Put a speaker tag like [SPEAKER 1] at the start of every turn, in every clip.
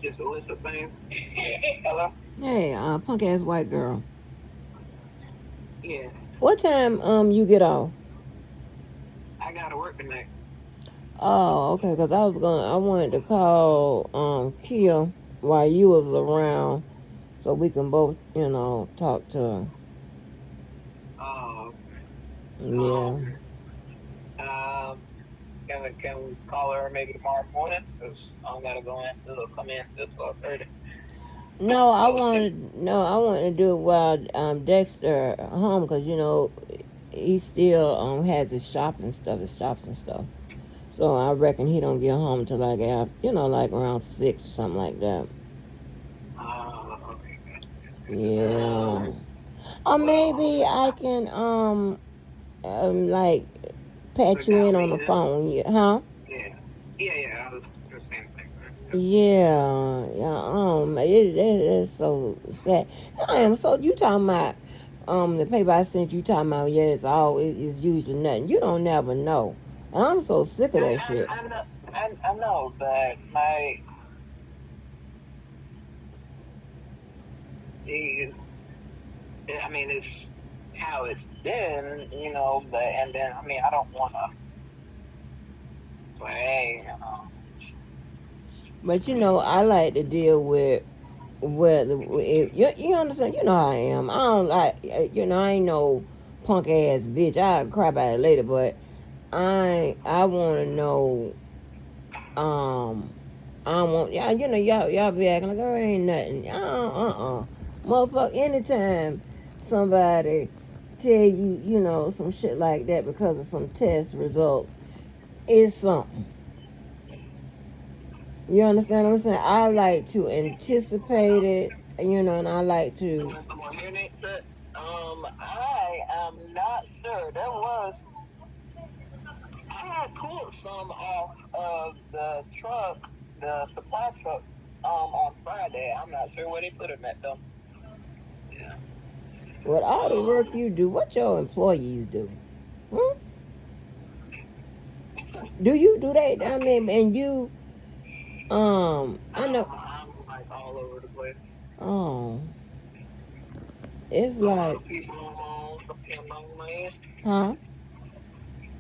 [SPEAKER 1] just a list of things. Hello?
[SPEAKER 2] Hey, punk ass white girl.
[SPEAKER 1] Yeah,
[SPEAKER 2] What time you get off?
[SPEAKER 1] I gotta work tonight.
[SPEAKER 2] Oh, okay, cause I wanted to call Kia while you was around so we can both, talk to her.
[SPEAKER 1] Um,
[SPEAKER 2] Yeah.
[SPEAKER 1] um, um, can we call her maybe tomorrow morning? Cause I'm gonna come in till 12:30. Oh,
[SPEAKER 2] I wanted to do it while Dexter home, cause he still has his shops and stuff. So I reckon he don't get home till like like around 6 or something like that.
[SPEAKER 1] okay.
[SPEAKER 2] Yeah.
[SPEAKER 1] Um,
[SPEAKER 2] Or
[SPEAKER 1] well,
[SPEAKER 2] maybe I can like pat
[SPEAKER 1] sit
[SPEAKER 2] you
[SPEAKER 1] down
[SPEAKER 2] in on the
[SPEAKER 1] meeting.
[SPEAKER 2] phone, huh?
[SPEAKER 1] Yeah, yeah. I was just saying the same thing. Yeah.
[SPEAKER 2] Yeah, yeah. It's so sad. I am so you talking about the paper I sent you talking about, yeah, it's usually nothing. You don't never know. And I'm so sick of that shit.
[SPEAKER 1] I know that the I mean, it's how it's been, but and then I don't want to play.
[SPEAKER 2] But I like to deal with if you understand, how I am. I don't like I ain't no punk ass bitch. I'll cry about it later, but I wanna know um I want y'all, y'all be acting like, oh, it ain't nothing. Motherfucker, anytime somebody tell you, some shit like that because of some test results, it's something. You understand what I'm saying? I like to anticipate it, and I like
[SPEAKER 1] You
[SPEAKER 2] to.
[SPEAKER 1] want some more hearing aid set? I am not sure. I had pulled some off of the truck, the supply truck, on Friday. I'm not sure where they put them at though. Yeah.
[SPEAKER 2] With all the work
[SPEAKER 1] Um,
[SPEAKER 2] you do, what your employees do? Hmm? Do you do that? I mean, and you, I know.
[SPEAKER 1] I'm like all over the place.
[SPEAKER 2] Oh, it's
[SPEAKER 1] A lot
[SPEAKER 2] like,
[SPEAKER 1] of people depend on me.
[SPEAKER 2] huh?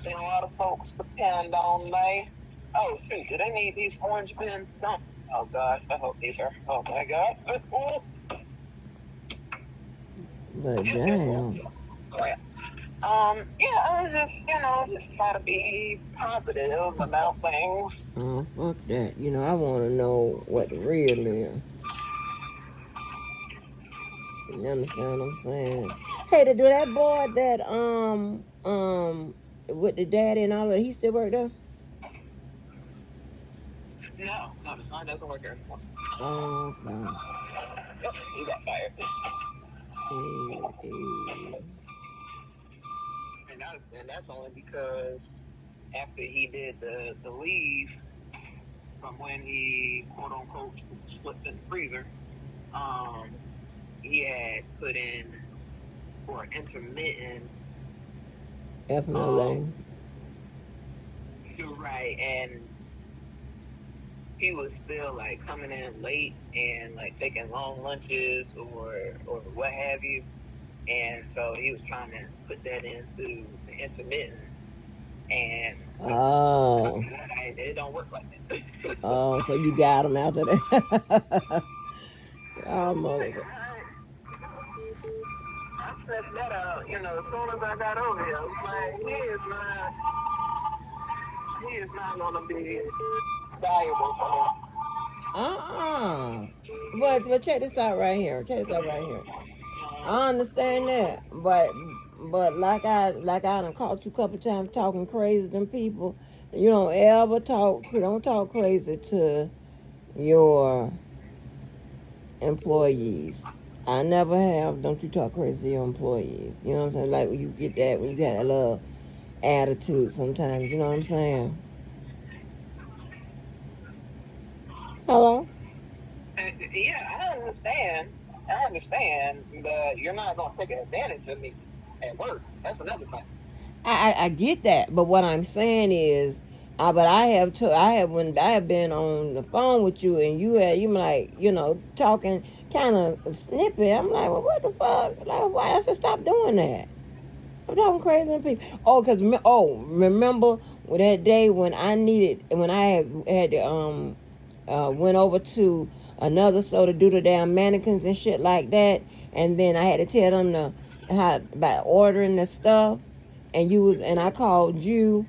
[SPEAKER 1] Seen a lot of folks depend on me. Oh shoot, do they need these orange bins? Don't. Oh gosh, I hope these are. Oh my god.
[SPEAKER 2] But damn.
[SPEAKER 1] Crap. Yeah, I was just, just try to be positive about things.
[SPEAKER 2] Oh, fuck that. I want to know what the real is. You understand what I'm saying? Hey, to do that boy that with the daddy and all that, he still work there?
[SPEAKER 1] No, the sign doesn't work there anymore.
[SPEAKER 2] Oh, okay.
[SPEAKER 1] Yep, he got fired.
[SPEAKER 2] Eh, eh.
[SPEAKER 1] And that's only because after he did the leave from when he quote unquote slipped in the freezer, um, he had put in for intermittent.
[SPEAKER 2] FMLA.
[SPEAKER 1] Um, you're right, and he was still like coming in late and like taking long lunches or what have you. And so he was trying to put that into the intermittent, and
[SPEAKER 2] Oh,
[SPEAKER 1] it don't work like that.
[SPEAKER 2] oh, so you got him after that? Oh, motherfucker.
[SPEAKER 1] I set that out, as soon as I got over here. I was like, he is not gonna be valuable for me.
[SPEAKER 2] Uh-uh. But check this out right here. Check this out right here. I understand that, but like I done caught you a couple times talking crazy to them people. You don't talk crazy to your employees. I never have. Don't you talk crazy to your employees? You know what I'm saying? Like when you get that little attitude sometimes. You know what I'm saying? Hello.
[SPEAKER 1] Yeah, I understand, but you're not gonna take advantage of me at work. That's another thing.
[SPEAKER 2] I get that, but what I'm saying is, But I have to. I have when I have been on the phone with you, and you like talking kind of snippy. I'm like, well, what the fuck? Like, why? I said, stop doing that. I'm talking crazy to people. Oh, remember that day when I had to went over to another store to do the damn mannequins and shit like that, and then I had to tell them how about ordering the stuff, and I called you,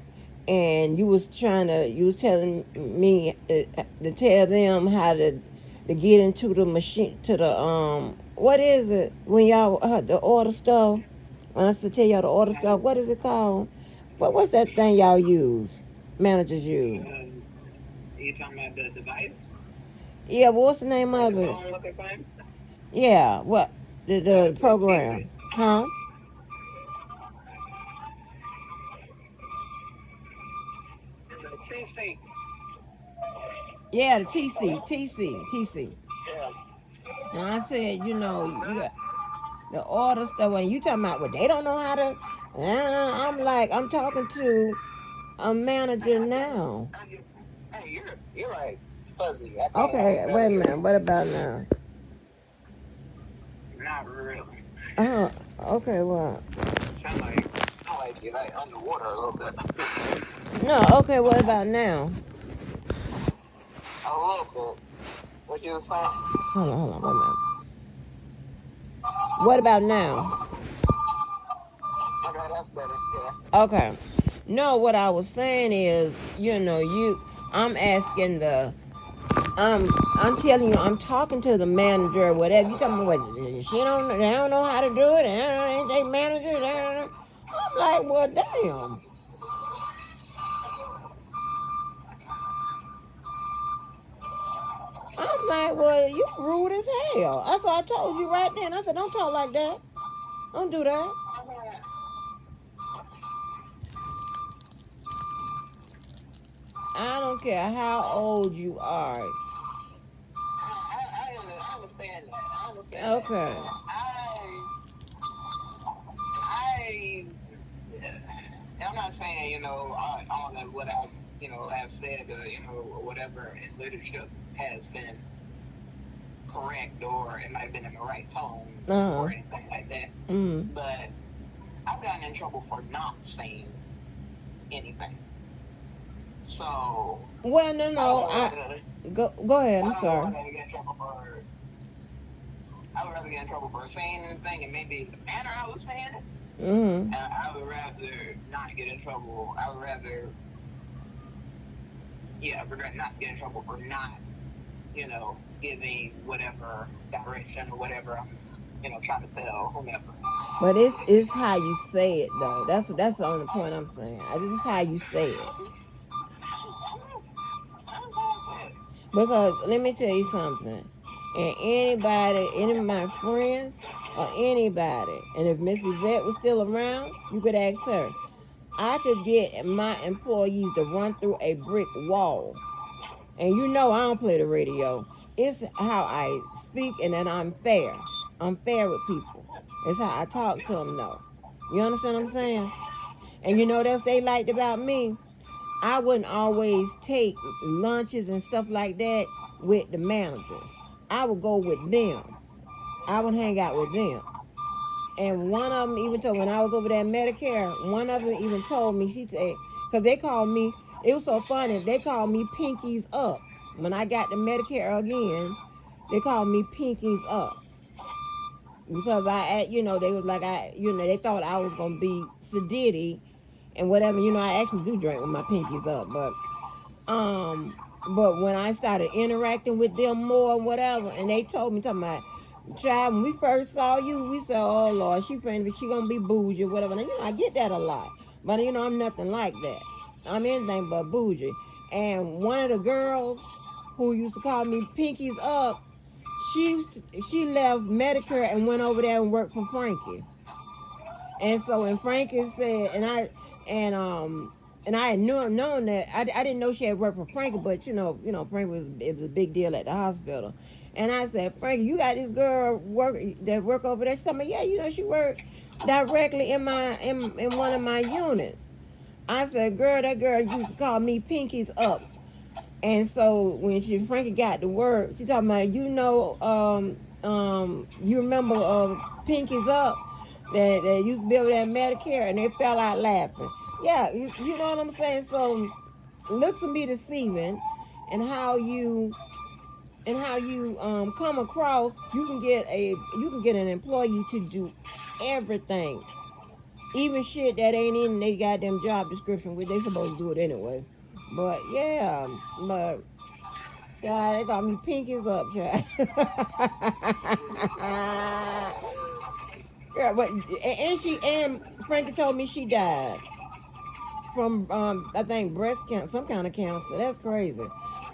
[SPEAKER 2] and you was telling me to tell them how to get into the machine to the what is it when y'all the order stuff. When I said tell y'all to order stuff, what is it called? What's that thing y'all use? Managers use.
[SPEAKER 1] You talking about the device?
[SPEAKER 2] Yeah, but what's the name
[SPEAKER 1] Like
[SPEAKER 2] of
[SPEAKER 1] the
[SPEAKER 2] it?
[SPEAKER 1] phone looking thing?
[SPEAKER 2] Yeah, what the
[SPEAKER 1] The PC.
[SPEAKER 2] program? Huh?
[SPEAKER 1] The PC.
[SPEAKER 2] Yeah, the TC.
[SPEAKER 1] Yeah.
[SPEAKER 2] Now I said, you got the order stuff, and you talking about what they don't know how to. I'm like, I'm talking to a
[SPEAKER 1] Hey,
[SPEAKER 2] manager now.
[SPEAKER 1] you're like fuzzy. I
[SPEAKER 2] Okay,
[SPEAKER 1] can't
[SPEAKER 2] wait a
[SPEAKER 1] barely hear
[SPEAKER 2] minute.
[SPEAKER 1] you.
[SPEAKER 2] What about now?
[SPEAKER 1] Not really.
[SPEAKER 2] Oh, okay. Well,
[SPEAKER 1] Sound like you're like underwater a little bit.
[SPEAKER 2] no. Okay, what about now?
[SPEAKER 1] A little bit. What you was saying?
[SPEAKER 2] Hold on. Wait a minute. What about now?
[SPEAKER 1] Okay, that's better. Yeah.
[SPEAKER 2] Okay. No, what I was saying is, I'm asking I'm telling you, I'm talking to the manager or whatever. You talking about what? They don't know how to do it. Ain't they manager? I'm like, well, damn. I'm like, well, you rude as hell. That's what I told you right then. I said, don't talk like that. Don't do that. I don't care how old you are.
[SPEAKER 1] I understand that. I understand that.
[SPEAKER 2] Okay.
[SPEAKER 1] I, I'm not saying, all of what I, have said, or whatever in leadership has been correct or it might have been in the right tone
[SPEAKER 2] Uh huh.
[SPEAKER 1] or anything like that.
[SPEAKER 2] Mm.
[SPEAKER 1] But I've gotten in trouble for not saying anything. So
[SPEAKER 2] Well, no,
[SPEAKER 1] I don't
[SPEAKER 2] no.
[SPEAKER 1] know whether
[SPEAKER 2] Go ahead.
[SPEAKER 1] I
[SPEAKER 2] I'm
[SPEAKER 1] don't know
[SPEAKER 2] sorry.
[SPEAKER 1] whether I get in trouble for I would rather get in trouble for saying anything and maybe the manner I was saying it.
[SPEAKER 2] Mm.
[SPEAKER 1] I would rather not get in trouble. I would rather, yeah, regret not get in trouble for not, giving whatever direction or whatever I'm, trying to tell whomever.
[SPEAKER 2] But it's how you say it though. That's the only point I'm saying. This is how you say it. Because let me tell you something. And any of my friends or anybody, and if Miss Yvette was still around, you could ask her. I could get my employees to run through a brick wall. And I don't play the radio. It's how I speak and that I'm fair. I'm fair with people. It's how I talk to them though. You understand what I'm saying? And that's they liked about me. I wouldn't always take lunches and stuff like that with the managers. I would go with them. I would hang out with them. And one of them even told when I was over there in Medicare, one of them even told me, she said, because they called me, it was so funny, they called me Pinkies Up. When I got to Medicare again, they called me Pinkies Up. Because they was like, they thought I was going to be sedity and whatever. I actually do drink with my pinkies up, um, but when I started interacting with them more, whatever, and they told me, talking about, child, when we first saw you, we said, oh Lord, she gonna be bougie or whatever. And I get that a lot, but I'm nothing like that. I'm anything but bougie. And one of the girls who used to call me Pinkies Up, she left Medicare and went over there and worked for Frankie. And so when Frankie said, and I had known that I didn't know she had worked for Frankie, but Frankie it was a big deal at the hospital. And I said, Frankie, you got this girl work over there. She told me, yeah, she worked directly in one of my units. I said, girl, that girl used to call me Pinkies Up. And so when Frankie got to work, she talking about, you remember Pinkies Up that used to be over there in Medicare, and they fell out laughing. Yeah, you know what I'm saying. So looks can be deceiving, and how you come across. You can get an employee to do everything, even shit that ain't in their goddamn job description, which they supposed to do it anyway. But yeah, but child, they got me pinkies up, child. Yeah, but and Frankie told me she died from I think breast cancer, some kind of cancer. That's crazy.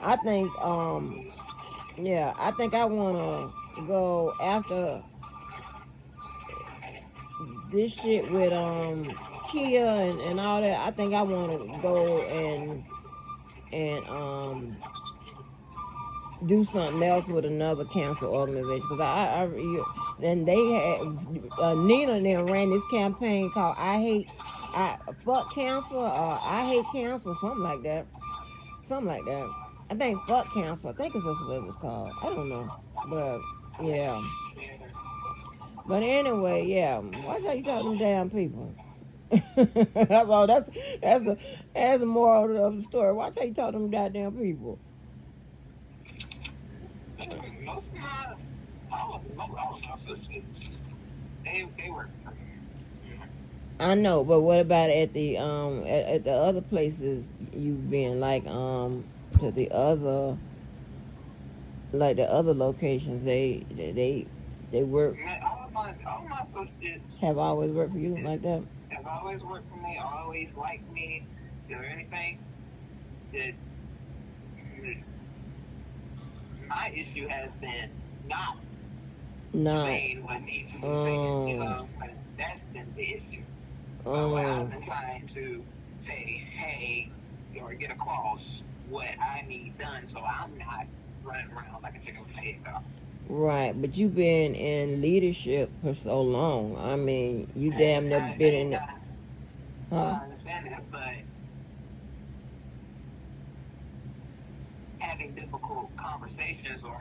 [SPEAKER 2] I think yeah, I think I wanna go after this shit with Kia and all that. I think I wanna go and do something else with another cancer organization because and they had Nina and them ran this campaign called I fuck cancer or I hate cancer, something like that. I think fuck cancer. I think it's that's what it was called. I don't know, but yeah. But anyway, yeah. Watch how you talk to them damn people. That's all. That's the moral of the story. Watch how you talk to them goddamn people.
[SPEAKER 1] Most of my, all of my sisters, they work for me.
[SPEAKER 2] I know, but what about at the other places you've been, to the other like the other locations they work
[SPEAKER 1] Man, all my associates
[SPEAKER 2] have always worked for you like that?
[SPEAKER 1] have always worked for me, always liked me, or anything. That my issue has been not
[SPEAKER 2] Not
[SPEAKER 1] saying what needs to be said.
[SPEAKER 2] um
[SPEAKER 1] But that's been the issue. Where I've
[SPEAKER 2] um
[SPEAKER 1] been trying to say, hey, or get across what I need done, so I'm not running around like a chicken with my head off.
[SPEAKER 2] right, but you've been in leadership for so long. I mean, you damn near been in the, huh?
[SPEAKER 1] I understand that, but having difficult conversations or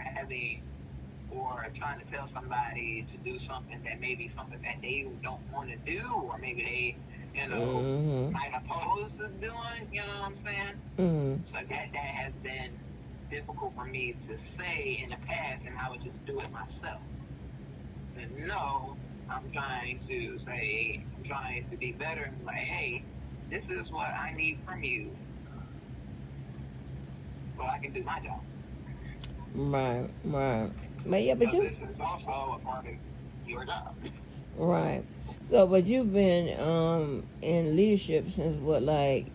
[SPEAKER 1] trying to tell somebody to do something that maybe something that they don't want to do, or maybe they,
[SPEAKER 2] Mhm.
[SPEAKER 1] might oppose to doing, you know what I'm saying?
[SPEAKER 2] Mhm.
[SPEAKER 1] So that has been difficult for me to say in the past, and I would just do it myself. And no, I'm trying to be better and like, hey, this is what I need from you so I can do my job.
[SPEAKER 2] Right, right. But yeah, but
[SPEAKER 1] Because
[SPEAKER 2] you
[SPEAKER 1] this is also a part of your job.
[SPEAKER 2] right. So, but you've been in leadership since what, like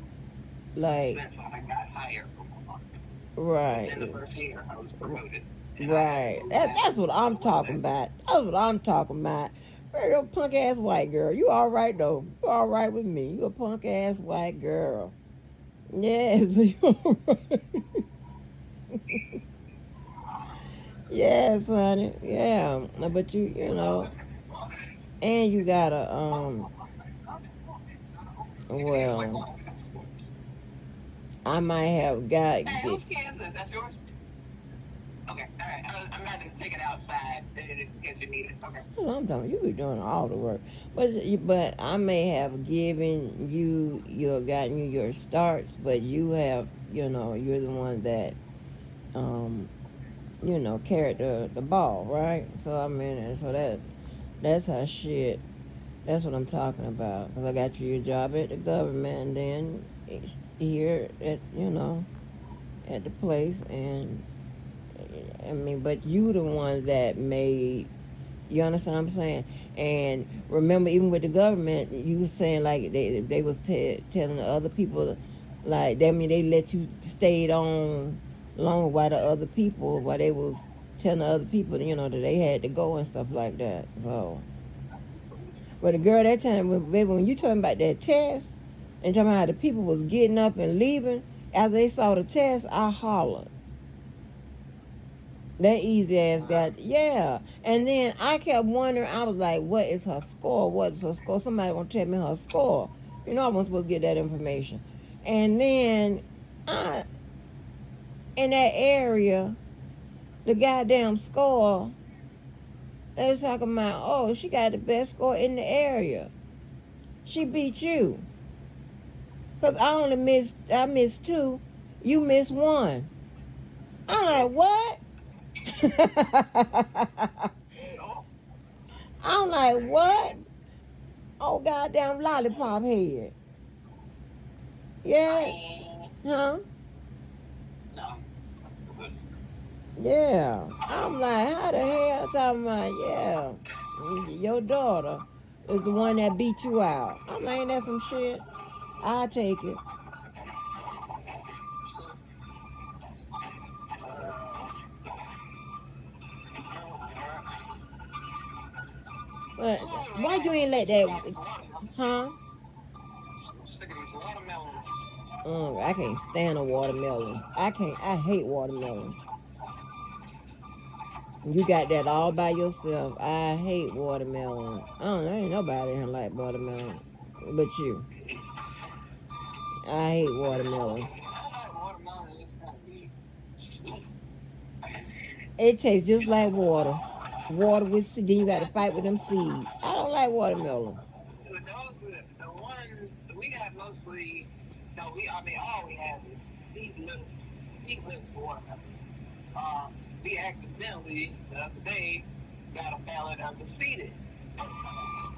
[SPEAKER 1] Since I got hired from Walmart. Within the
[SPEAKER 2] right.
[SPEAKER 1] first year, I was promoted, and I had to
[SPEAKER 2] Right.
[SPEAKER 1] move
[SPEAKER 2] That's what I'm
[SPEAKER 1] to one
[SPEAKER 2] talking
[SPEAKER 1] next.
[SPEAKER 2] about. That's what I'm talking about. Very little punk ass white girl. You all right though. You all right with me. You a punk ass white girl. Yes, you all right. Yes, honey. Yeah. No, but and you gotta well, I might have got
[SPEAKER 1] Hey, whose Kansas? That's yours? Okay, all right. I'm about to take it outside in case you need it. Okay.
[SPEAKER 2] I'm talking. You be doing all the work, but I may have given you gotten you your starts, but you have you're the one that um carried the ball, right? So I mean, and so that's how shit. That's what I'm talking about. Cause I got you your job at the government, and then here at at the place, and I mean, but you the one that made. You understand what I'm saying? And remember, even with the government, you was saying like they was telling the other people, like that mean they let you stayed on longer while the other people while they was telling the other people that they had to go and stuff like that. So, but the girl that time, baby, when you talking about that test and talking about how the people was getting up and leaving after they saw the test, I hollered. That easy ass got, yeah. And then I kept wondering, I was like, what is her score? What is her score? Somebody gonna tell me her score. You know I wasn't supposed to get that information. And then I in that area, the goddamn score, they was talking about, oh, she got the best score in the area. She beat you. Cause I missed two, you missed one. I'm like, what?
[SPEAKER 1] No.
[SPEAKER 2] I'm like, what? Oh, goddamn lollipop head. Yeah,
[SPEAKER 1] I
[SPEAKER 2] huh?
[SPEAKER 1] no.
[SPEAKER 2] Yeah. I'm like, how the hell? Talking about, yeah, your daughter is the one that beat you out. I'm like, ain't that some shit? I take it. But why you ain't let that, huh?
[SPEAKER 1] Sick of these watermelons.
[SPEAKER 2] I can't stand a watermelon. I can't. I hate watermelon. You got that all by yourself. I hate watermelon. I don't know. Ain't nobody in here like watermelon, but you. I hate watermelon.
[SPEAKER 1] I like watermelon. It's kind of be sweet.
[SPEAKER 2] It tastes just like water. Water with seed. Then you got to fight with them seeds. I don't like watermelon.
[SPEAKER 1] With those, the ones we got mostly, no, I mean, all we have is seedless watermelon. We accidentally the other day got a pallet of the seeded,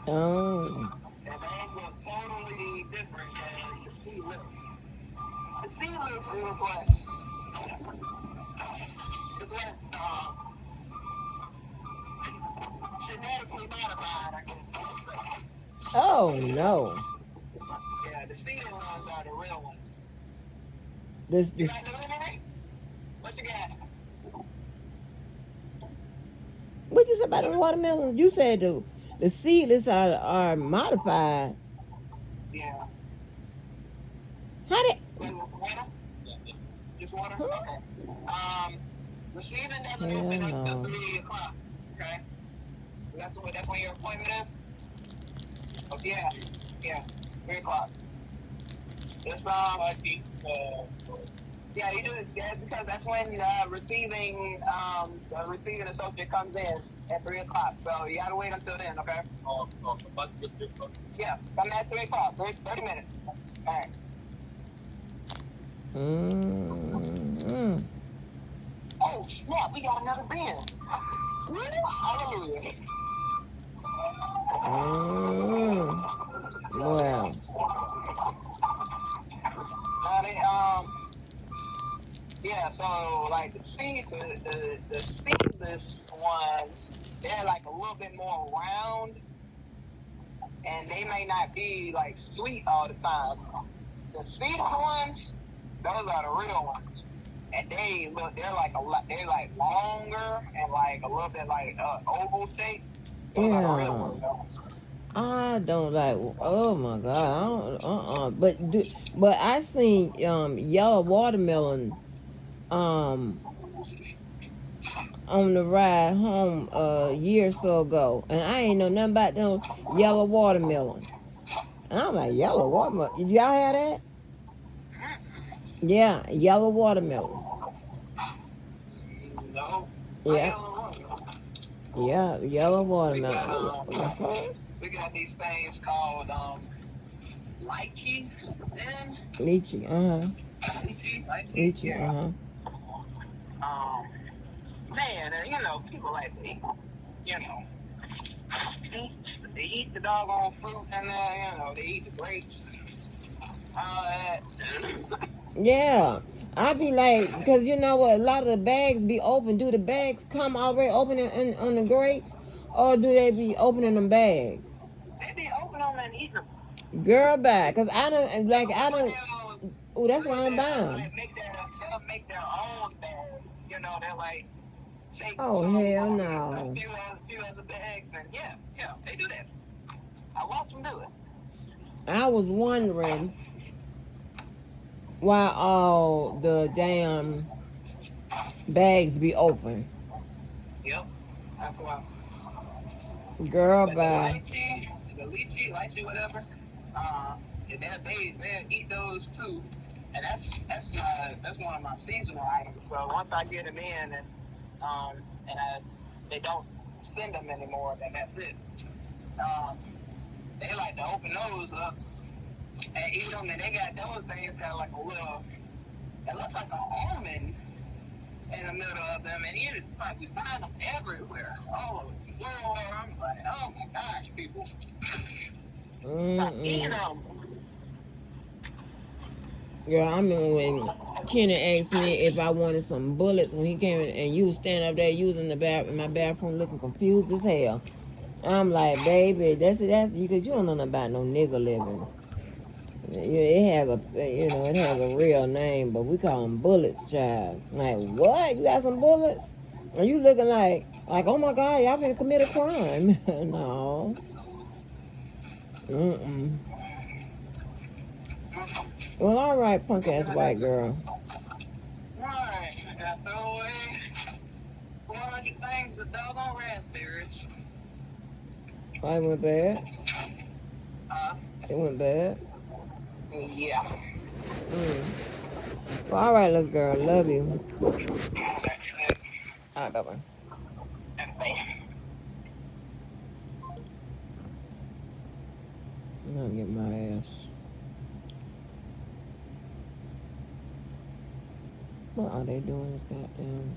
[SPEAKER 2] Oh.
[SPEAKER 1] and those were totally different than the seedless. The seedless is less genetically modified, I guess you would say.
[SPEAKER 2] Oh no.
[SPEAKER 1] Yeah, the seeded ones are the real ones.
[SPEAKER 2] This
[SPEAKER 1] You got
[SPEAKER 2] this.
[SPEAKER 1] the lemon? What you got?
[SPEAKER 2] What you said about the watermelon? You said the seedless are modified.
[SPEAKER 1] Yeah.
[SPEAKER 2] How did?
[SPEAKER 1] Water? Just water?
[SPEAKER 2] Huh?
[SPEAKER 1] Okay. Receiving doesn't open
[SPEAKER 2] Hell
[SPEAKER 1] up till
[SPEAKER 2] no.
[SPEAKER 1] 3 o'clock. Okay? That's when your appointment is? Oh, yeah. Yeah. 3 o'clock. It's, yeah, you do it. Yeah, because that's when the receiving associate comes in at 3 o'clock. So you gotta wait until then, okay? Yeah, come at 3 o'clock. 30 minutes. All right.
[SPEAKER 2] Mm-hmm.
[SPEAKER 1] Oh, snap, we got another bin. Hallelujah.
[SPEAKER 2] Mm. Well.
[SPEAKER 1] Now yeah, so like the seedless ones, they're like a little bit more round, and they may not be like sweet all the time. The seeded ones, those are the real ones, and they're like they're like longer and like a little bit like oval shape. Those are the real
[SPEAKER 2] Yeah.
[SPEAKER 1] ones though.
[SPEAKER 2] I don't like. Oh my god. I don't. But I seen yellow watermelon um on the ride home a year or so ago, and I ain't know nothing about no yellow watermelon. And I'm like, yellow watermelon. Y'all have that? Yeah, yellow watermelons.
[SPEAKER 1] No, not
[SPEAKER 2] Yeah,
[SPEAKER 1] yellow ones.
[SPEAKER 2] yeah, yellow
[SPEAKER 1] We
[SPEAKER 2] watermelon.
[SPEAKER 1] got
[SPEAKER 2] I'm like, what the fuck?
[SPEAKER 1] we got these things called lychee. Then
[SPEAKER 2] Lychee. Uh huh.
[SPEAKER 1] lychee,
[SPEAKER 2] Lychee.
[SPEAKER 1] yeah.
[SPEAKER 2] Uh
[SPEAKER 1] Um, man, and people like to eat, you know, eat, they eat the doggone fruit and they eat the grapes, all that.
[SPEAKER 2] huh. Yeah. I be like, cause you know what? A lot of the bags be open. Do the bags come already open on the grapes, or do they be opening them bags?
[SPEAKER 1] They be open them and eating them.
[SPEAKER 2] Girl, bye. Cause I don't like. I
[SPEAKER 1] Or
[SPEAKER 2] don't. Oh, that's why I don't buy
[SPEAKER 1] they'll
[SPEAKER 2] them.
[SPEAKER 1] like they'll make their own bag. They'll like take
[SPEAKER 2] Oh
[SPEAKER 1] some
[SPEAKER 2] hell
[SPEAKER 1] a
[SPEAKER 2] no.
[SPEAKER 1] few other bags and yeah, they do that. I watch them do it.
[SPEAKER 2] I was wondering why all the damn bags be open.
[SPEAKER 1] Yep, that's why.
[SPEAKER 2] Girl,
[SPEAKER 1] But the
[SPEAKER 2] bye.
[SPEAKER 1] lychee, whatever, They eat those too, and that's one of my seasonal items. So once I get them in and they don't send them anymore, then that's it. Um, they like to open those up and eat them, and they got those things got like a little, it looks like an almond in the middle of them, and you probably find them everywhere. Oh, Lord, I'm like, oh my gosh, people, stop eating
[SPEAKER 2] Mm-mm.
[SPEAKER 1] them.
[SPEAKER 2] Girl, I remember when Kenny asked me if I wanted some bullets when he came in and you was standing up there using the in my bathroom looking confused as hell. I'm like, baby, that's you cause you don't know nothing about no nigga living. It has it has a real name, but we call them bullets, child. Like, what? You got some bullets? Are you looking like, oh my God, y'all finna commit a crime? No. Mm-mm. Well, all right, punk ass white girl.
[SPEAKER 1] Right, I got to throw away 400 things with doggone raspberries.
[SPEAKER 2] I went bad.
[SPEAKER 1] Uh,
[SPEAKER 2] It went bad.
[SPEAKER 1] yeah.
[SPEAKER 2] Mm. Well, all right, little girl. Love you. All right, bye bye. I'm gonna get my ass. What are they doing? This goddamn.